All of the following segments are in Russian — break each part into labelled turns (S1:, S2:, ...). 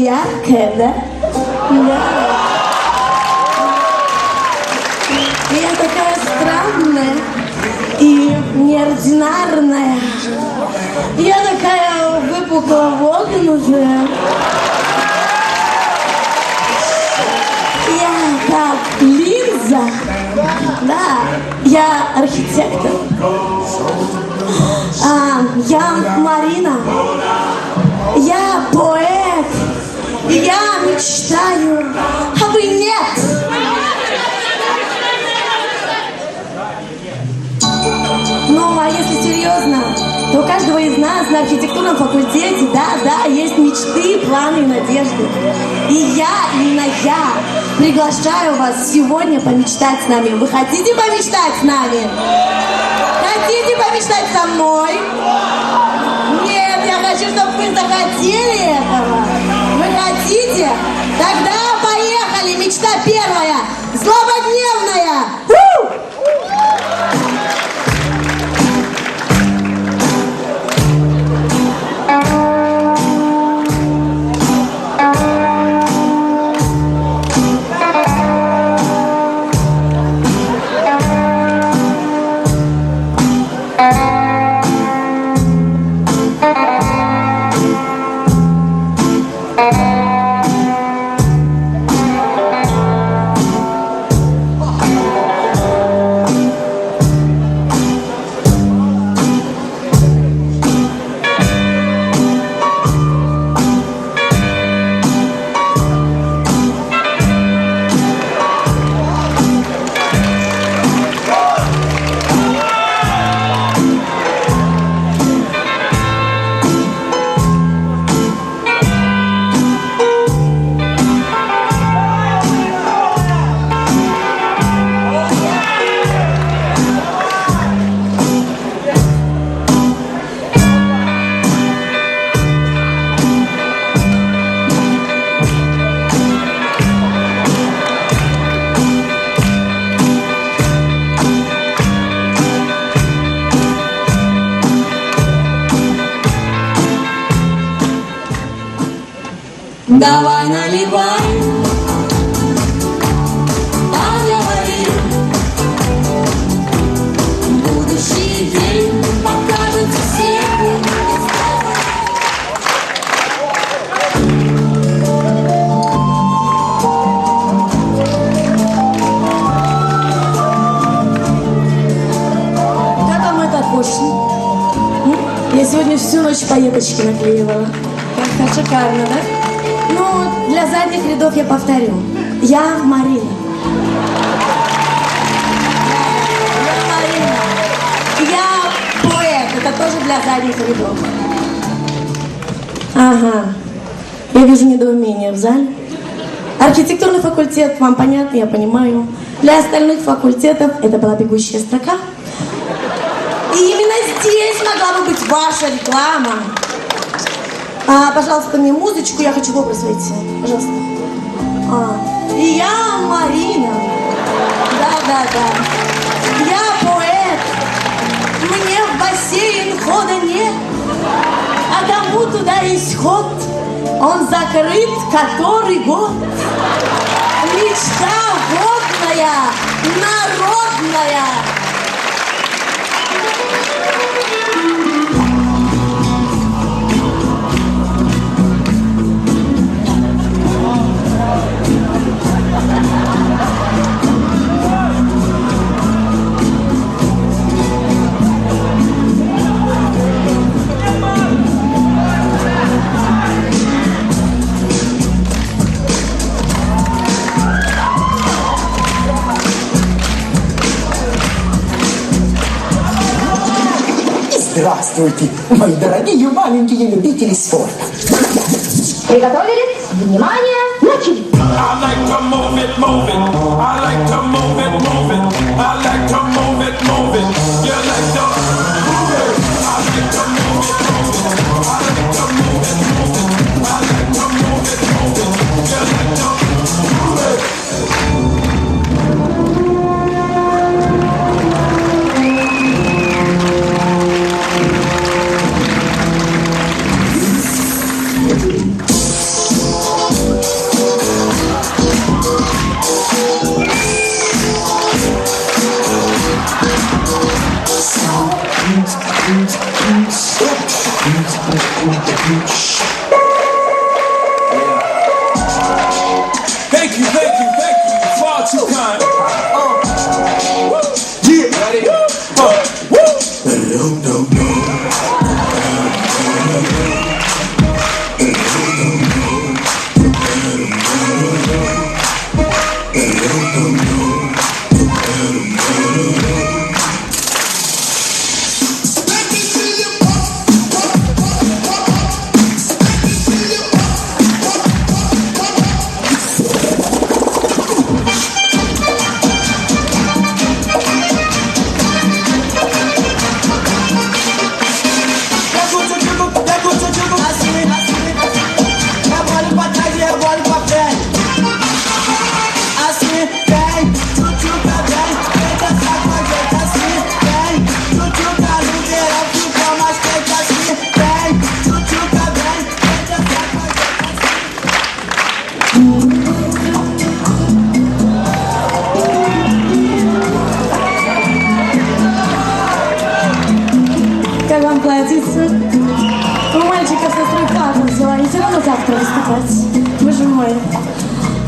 S1: яркая, да? Да. Я такая странная и неординарная. Я такая выпукловогнутая. Я как линза. Да, я архитектор. Я Марина. Я поэт. И я мечтаю, а вы нет. Ну, а если серьезно, то у каждого из нас на архитектурном факультете, да, есть мечты, планы и надежды. И именно я, приглашаю вас сегодня помечтать с нами. Вы хотите помечтать с нами? Хотите помечтать со мной? Нет, я хочу, чтобы вы захотели этого. Вы хотите? Тогда поехали! Мечта первая! Злободневная! Давай наливай, поговорим. Будущий день покажет всем. Как вам это вкусно? Я сегодня всю ночь пайеточки наклеивала. Как шикарно, да? Ну, для задних рядов я повторю. Я Марина. Я Марина. Я поэт. Это тоже для задних рядов. Ага. Я вижу недоумение в зале. Архитектурный факультет, вам понятно, я понимаю. Для остальных факультетов это была бегущая строка. И именно здесь могла бы быть ваша реклама. Пожалуйста, мне музычку, я хочу в образ войти. Пожалуйста. Я Марина. Да. Я поэт. Мне в бассейн хода нет. А кому туда есть ход? Он закрыт который год. Мечта водная, народная.
S2: Здравствуйте, мои дорогие маленькие любители спорта.
S3: Приготовились? Внимание! Начали!
S4: I like to move it, move it. I like to move it, move it. I like to move it, move it. You like to move it. I like to move it, move it. I like to move it, move it. you, thank you, thank you. Far too kind. Yeah, ready?
S1: Как вам платится? У мальчиков со стройфаком взяла, не все равно завтра выступать. Боже мой.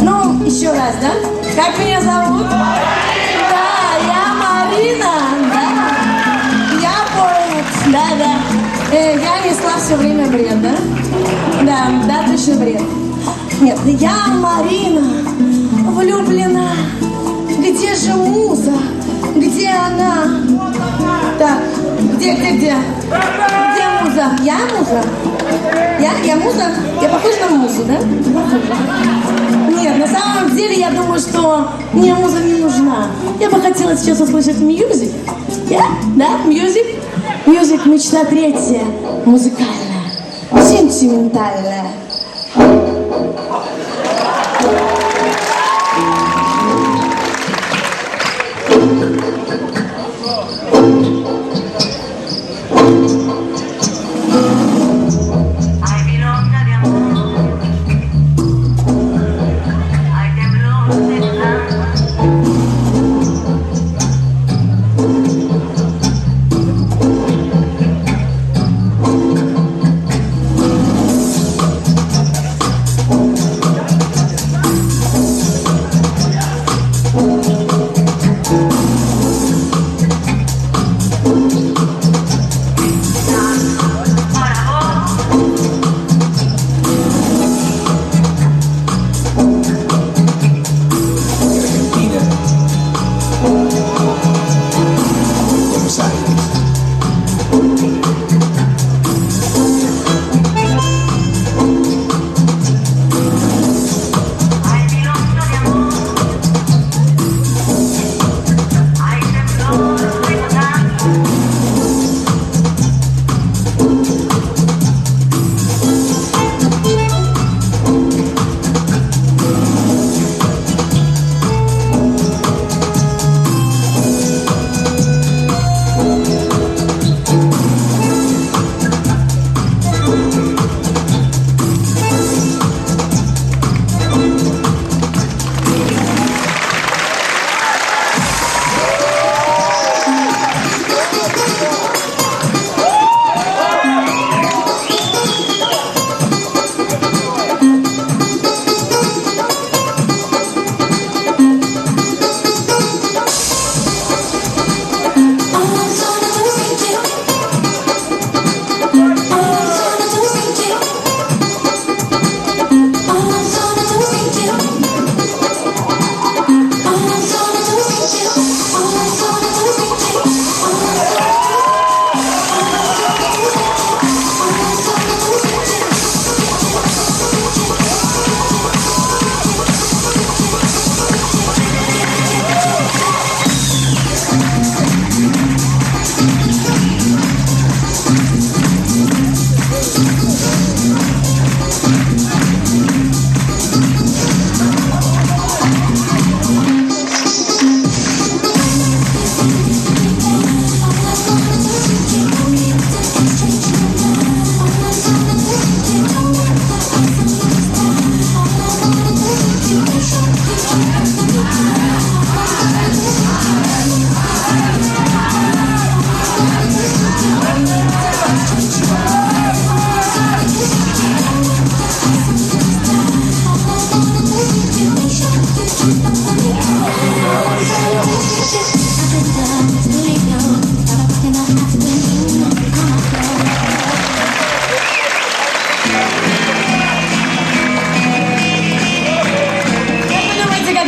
S1: Ну, еще раз, да? Как меня зовут? Да, я Марина, да. Я поэт, да. Я несла все время бред, да? Да, точно бред. Нет, я Марина, влюблена. Где же муза? Где она? Так, где? Где муза? Я муза? Я муза? Я похожа на музу, да? Нет, на самом деле я думаю, что мне муза не нужна. Я бы хотела сейчас услышать мьюзик. Да, мьюзик? Мьюзик — мечта третья, музыкальная, сентиментальная.
S5: Hay milonga de amor, hay temblor de alma.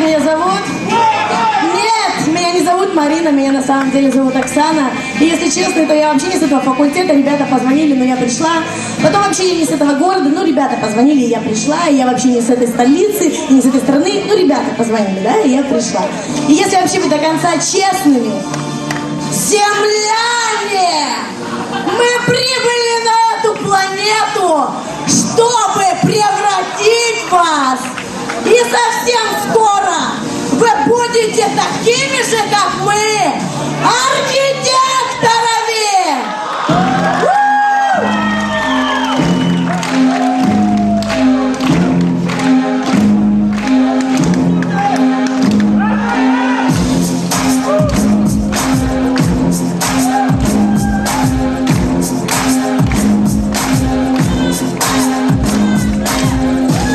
S1: меня зовут? Нет, меня не зовут Марина, меня на самом деле зовут Оксана. И если честно, то я вообще не с этого факультета, ребята позвонили, но я пришла. Потом вообще я не с этого города, но ребята позвонили, и я пришла. И я вообще не с этой столицы, и не с этой страны, но ребята позвонили, да, и я пришла. И если вообще быть до конца честными, земляне, мы прибыли на эту планету, чтобы превратить вас. И совсем скоро вы будете такими же, как мы, архитекторами!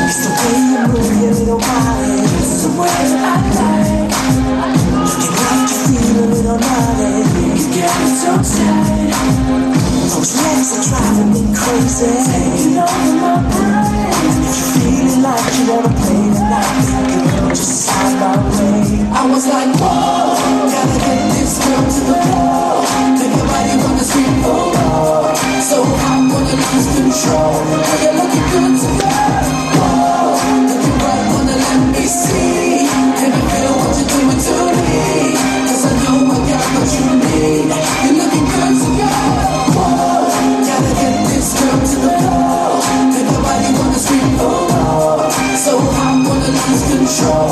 S2: It's the way you move your little body. It's the way that I like. You like to feel a little naughty. You get me so tight. Those legs are driving me crazy. Taking over my brain. And if you're feeling like you wanna play tonight, girl, just slide my way. I was like, whoa, gotta get this girl to the floor. Make your body wanna scream, oh, oh. So hot, wanna lose control. Girl, you're looking good to go. See, can you feel what you're doing to me? 'Cause I know I got what you need. You're looking good to go. Whoa, gotta get this girl to the floor. Make your body wanna scream, oh, oh. So I wanna lose control.